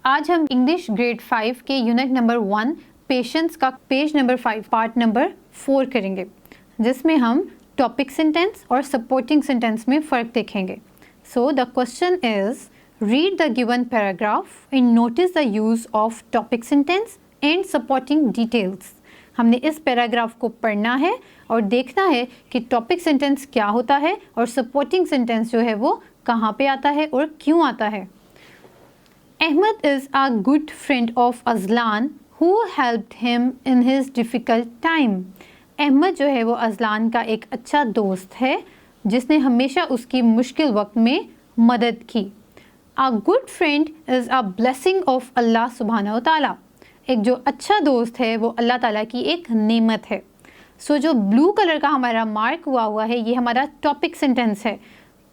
आज हम English grade 5 के यूनिट नंबर 1 पेशेंस का पेज नंबर 5 पार्ट नंबर 4 करेंगे, जिसमें हम टॉपिक सेंटेंस और सपोर्टिंग सेंटेंस में फ़र्क देखेंगे. So the question is, read the given paragraph and notice the use of topic sentence and supporting details. हमने इस पैराग्राफ को पढ़ना है और देखना है कि टॉपिक सेंटेंस क्या होता है और सपोर्टिंग सेंटेंस जो है वो कहाँ पे आता है और क्यों आता है. Ahmed is a good friend of Azlan who helped him in his difficult time. Ahmad जो है वो अज़लान का एक अच्छा दोस्त है जिसने हमेशा उसकी मुश्किल वक्त में मदद की. A good friend is a blessing of Allah सुब्हानहू ताला. एक जो अच्छा दोस्त है वो अल्लाह ताला की एक नेमत है. सो जो ब्लू कलर का हमारा मार्क हुआ है ये हमारा टॉपिक सेंटेंस है,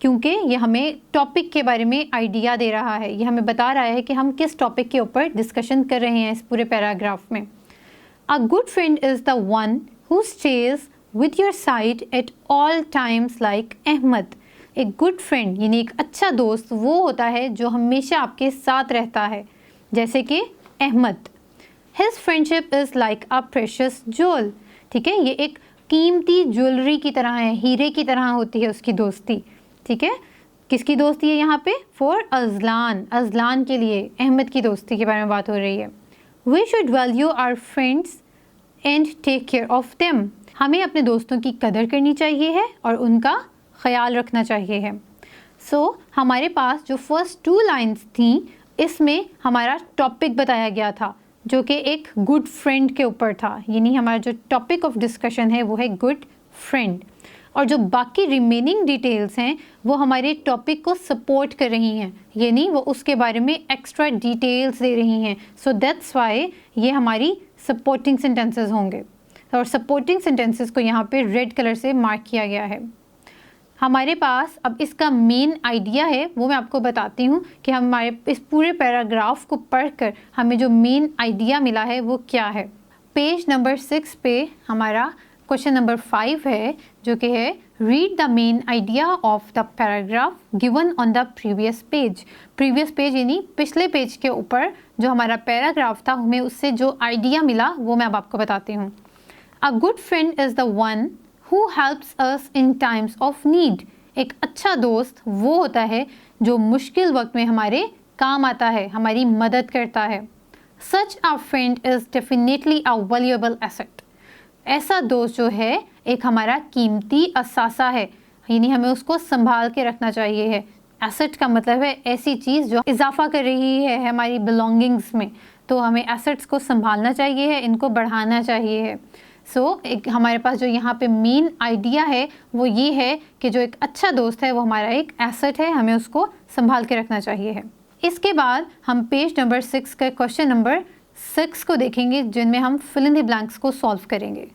क्योंकि ये हमें टॉपिक के बारे में आइडिया दे रहा है. ये हमें बता रहा है कि हम किस टॉपिक के ऊपर डिस्कशन कर रहे हैं इस पूरे पैराग्राफ में. A good friend is the one who stays with your side at all times like Ahmad. एक गुड फ्रेंड यानी एक अच्छा दोस्त वो होता है जो हमेशा आपके साथ रहता है, जैसे कि Ahmad. His friendship is like a precious jewel. ठीक है, ये एक कीमती ज्वेलरी की तरह है, हीरे की तरह होती है उसकी दोस्ती. ठीक है, किसकी दोस्ती है यहाँ पे? फॉर अज़लान, अज़लान के लिए अहमद की दोस्ती के बारे में बात हो रही है. We should value our friends and take care of them. हमें अपने दोस्तों की कदर करनी चाहिए है और उनका ख्याल रखना चाहिए है. सो हमारे पास जो फर्स्ट 2 लाइन्स थी इसमें हमारा टॉपिक बताया गया था जो कि एक गुड फ्रेंड के ऊपर था, यानी हमारा जो टॉपिक ऑफ डिस्कशन है वो है गुड फ्रेंड. और जो बाकी रिमेनिंग डिटेल्स हैं वो हमारे टॉपिक को सपोर्ट कर रही हैं, यानी वो उसके बारे में एक्स्ट्रा डिटेल्स दे रही हैं. सो दैट्स वाई ये हमारी सपोर्टिंग सेंटेंसेस होंगे और सपोर्टिंग सेंटेंसेस को यहाँ पे रेड कलर से मार्क किया गया है. हमारे पास अब इसका मेन आइडिया है वो मैं आपको बताती हूँ कि हमारे इस पूरे पैराग्राफ को पढ़कर हमें जो मेन आइडिया मिला है वो क्या है. पेज नंबर 6 पे हमारा क्वेश्चन नंबर 5 है जो कि है, read the main idea of the paragraph given on the previous page. Previous page यानी पिछले पेज के ऊपर जो हमारा पैराग्राफ था हमें उससे जो आइडिया मिला वो मैं अब आपको बताती हूँ. अ good friend is the one who helps us in times of need. एक अच्छा दोस्त वो होता है जो मुश्किल वक्त में हमारे काम आता है, हमारी मदद करता है. Such a friend is definitely a valuable asset. ऐसा दोस्त जो है एक हमारा कीमती असासा है, यानी हमें उसको संभाल के रखना चाहिए है. एसेट का मतलब है ऐसी चीज़ जो इजाफा कर रही है हमारी बिलोंगिंग्स में, तो हमें एसेट्स को संभालना चाहिए है, इनको बढ़ाना चाहिए है. सो एक हमारे पास जो यहाँ पे मेन आइडिया है वो ये है कि जो एक अच्छा दोस्त है वो हमारा एक एसेट है, हमें उसको संभाल के रखना चाहिए है. इसके बाद हम पेज नंबर 6 का क्वेश्चन नंबर 6 को देखेंगे जिनमें हम फिल इन द ब्लैंक्स को सॉल्व करेंगे.